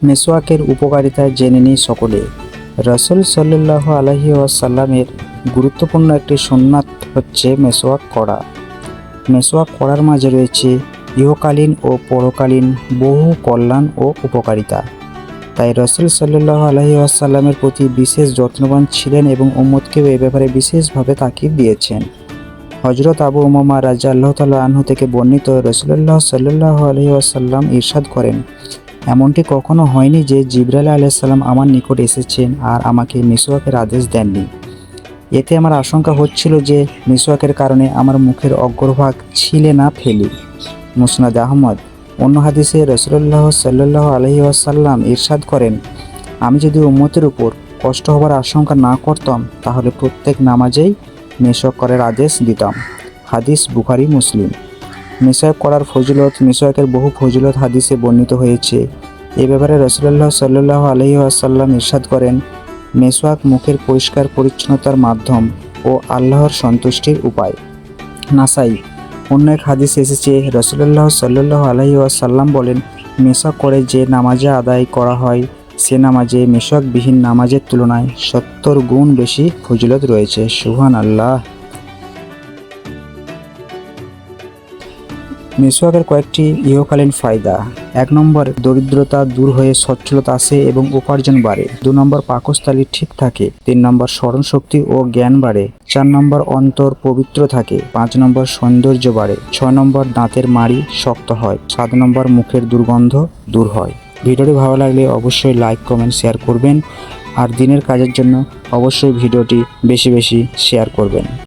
মেসওয়াকের উপকারিতা জেনে নিই সকলে। রাসূল সাল্লাল্লাহু আলাইহি ওয়াসাল্লামের গুরুত্বপূর্ণ একটি সুন্নাত হচ্ছে মেসওয়াক করা। মেসওয়াক করার মাঝে রয়েছে ইহকালীন ও পরকালীন বহু কল্যাণ ও উপকারিতা। তাই রাসূল সাল্লাল্লাহু আলাইহি ওয়াসাল্লামের প্রতি বিশেষ যত্নবান ছিলেন এবং উম্মতকেও এ ব্যাপারে বিশেষভাবে তাকিদ দিয়েছেন। হযরত আবু উমামা রাদিয়াল্লাহু তাআলা আনহু থেকে বর্ণিত, রাসূলুল্লাহ সাল্লাল্লাহু আলাইহি ওয়াসাল্লাম ইরশাদ করেন, এমনটি কখনো হয়নি যে জিবরাইল আলাইহিস সালাম আমার নিকট এসেছেন আর আমাকে মিসওয়াকের আদেশ দেননি। এতে আমার আশঙ্কা হচ্ছিল যে মিসওয়াকের কারণে আমার মুখের অগ্রভাগ ছিলে না ফেলি। মুসনাদ আহমদ। অন্য হাদিসে রাসূলুল্লাহ সাল্লাল্লাহু আলাইহি ওয়াসাল্লাম ইরশাদ করেন, আমি যদি উম্মতের উপর কষ্ট হবার আশঙ্কা না করতাম তাহলে প্রত্যেক নামাজেই মিসওয়াক করার আদেশ দিতাম। হাদিস বুখারী মুসলিম। মিসওয়াক করার ফজিলত। মিসওয়াকের বহু ফজিলত হাদিসে বর্ণিত হয়েছে। এ ব্যাপারে রাসূলুল্লাহ সাল্লাল্লাহু আলাইহি ওয়াসাল্লাম ইরশাদ করেন, মিসওয়াক মুখের পরিষ্কার পরিচ্ছন্নতার মাধ্যম ও আল্লাহর সন্তুষ্টির উপায়। নাসাই। অন্য এক হাদিসে এসেছে, রাসূলুল্লাহ সাল্লাল্লাহু আলাইহি ওয়াসাল্লাম বলেন, মিসওয়াক করে যে নামাজে আদায় করা হয় সে নামাজে মিসওয়াকবিহীন নামাজের তুলনায় 70 গুণ বেশি ফজিলত রয়েছে। সুবহানাল্লাহ। মিসওয়াকের কয়েকটি ইহকালীন ফায়দা। 1 নম্বর, দরিদ্রতা দূর হয়ে সচ্ছলতা আসে এবং উপার্জন বাড়ে। 2 নম্বর, পাকস্থলী ঠিক থাকে। 3 নম্বর, স্মরণশক্তি ও জ্ঞান বাড়ে। 4 নম্বর, অন্তর পবিত্র থাকে। 5 নম্বর, সৌন্দর্য বাড়ে। 6 নম্বর, দাঁতের মাড়ি শক্ত হয়। 7 নম্বর, মুখের দুর্গন্ধ দূর হয়। ভিডিওটি ভালো লাগলে অবশ্যই লাইক, কমেন্ট, শেয়ার করবেন আর দিনের কাজের জন্য অবশ্যই ভিডিওটি বেশি বেশি শেয়ার করবেন।